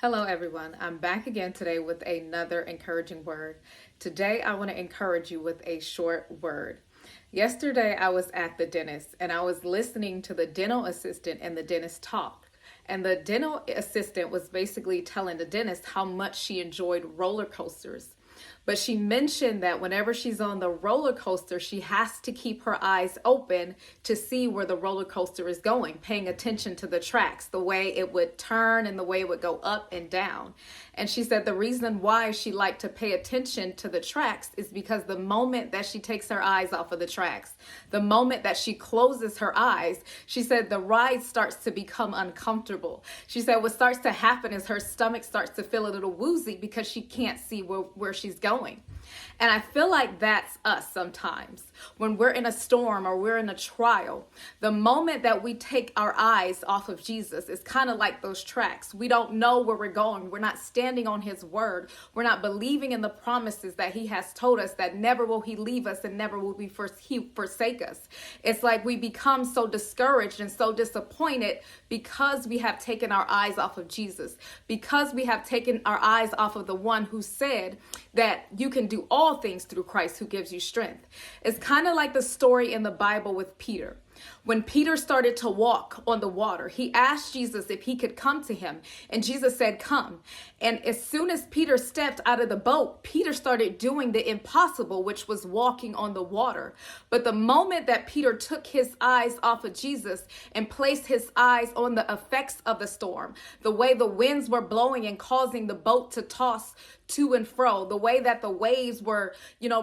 Hello, everyone. I'm back again today with another encouraging word. Today, I want to encourage you with a short word. Yesterday, I was at the dentist and I was listening to the dental assistant and the dentist talk. And the dental assistant was basically telling the dentist how much she enjoyed roller coasters. But she mentioned that whenever she's on the roller coaster, she has to keep her eyes open to see where the roller coaster is going, paying attention to the tracks, the way it would turn and the way it would go up and down. And she said the reason why she liked to pay attention to the tracks is because the moment that she takes her eyes off of the tracks, the moment that she closes her eyes, she said the ride starts to become uncomfortable. She said what starts to happen is her stomach starts to feel a little woozy because she can't see where she's going. And I feel like that's us sometimes. When we're in a storm or we're in a trial, the moment that we take our eyes off of Jesus, it's kind of like those tracks. We don't know where we're going. We're not standing on his word. We're not believing in the promises that he has told us, that never will he leave us and never will he forsake us. It's like we become so discouraged and so disappointed because we have taken our eyes off of Jesus, because we have taken our eyes off of the one who said that you can do all things through Christ who gives you strength. It's kind of like the story in the Bible with Peter. When Peter started to walk on the water, he asked Jesus if he could come to him, and Jesus said, "Come." And as soon as Peter stepped out of the boat, Peter started doing the impossible, which was walking on the water. But the moment that Peter took his eyes off of Jesus and placed his eyes on the effects of the storm, the way the winds were blowing and causing the boat to toss to and fro, the way that the waves were,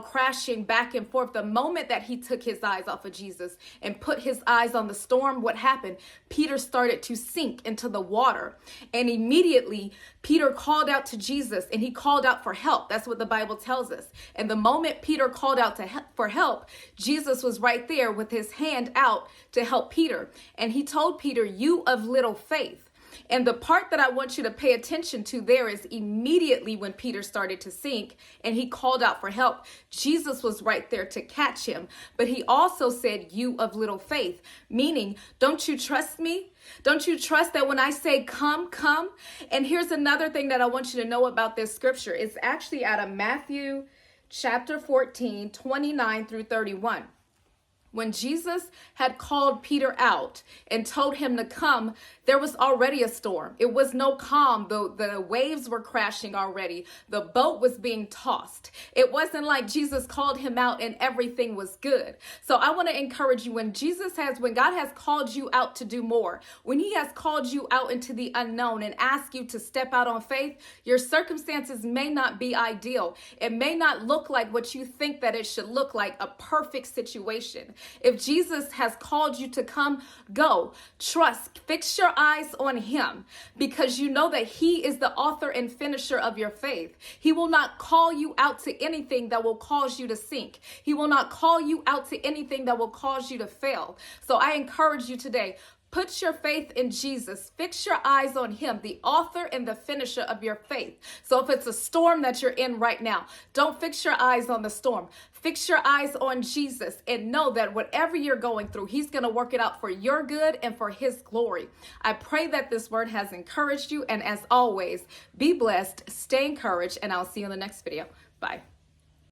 crashing back and forth, the moment that he took his eyes off of Jesus and put his eyes on the storm, what happened? Peter started to sink into the water. And immediately, Peter called out to Jesus and he called out for help. That's what the Bible tells us. And the moment Peter called out for help, Jesus was right there with his hand out to help Peter. And he told Peter, "You of little faith." And the part that I want you to pay attention to there is immediately when Peter started to sink and he called out for help, Jesus was right there to catch him. But he also said, "You of little faith," meaning, don't you trust me? Don't you trust that when I say come, come? And here's another thing that I want you to know about this scripture. It's actually out of Matthew chapter 14, 29 through 31. When Jesus had called Peter out and told him to come, there was already a storm. It was no calm. The waves were crashing already. The boat was being tossed. It wasn't like Jesus called him out and everything was good. So I want to encourage you, when God has called you out to do more, when he has called you out into the unknown and asked you to step out on faith, your circumstances may not be ideal. It may not look like what you think that it should look like, a perfect situation. If Jesus has called you to come, go. Trust. Fix your eyes on him, because you know that he is the author and finisher of your faith. He will not call you out to anything that will cause you to sink. He will not call you out to anything that will cause you to fail. So I encourage you today, put your faith in Jesus. Fix your eyes on him, the author and the finisher of your faith. So if it's a storm that you're in right now, don't fix your eyes on the storm. Fix your eyes on Jesus and know that whatever you're going through, he's going to work it out for your good and for his glory. I pray that this word has encouraged you. And as always, be blessed, stay encouraged, and I'll see you in the next video. Bye.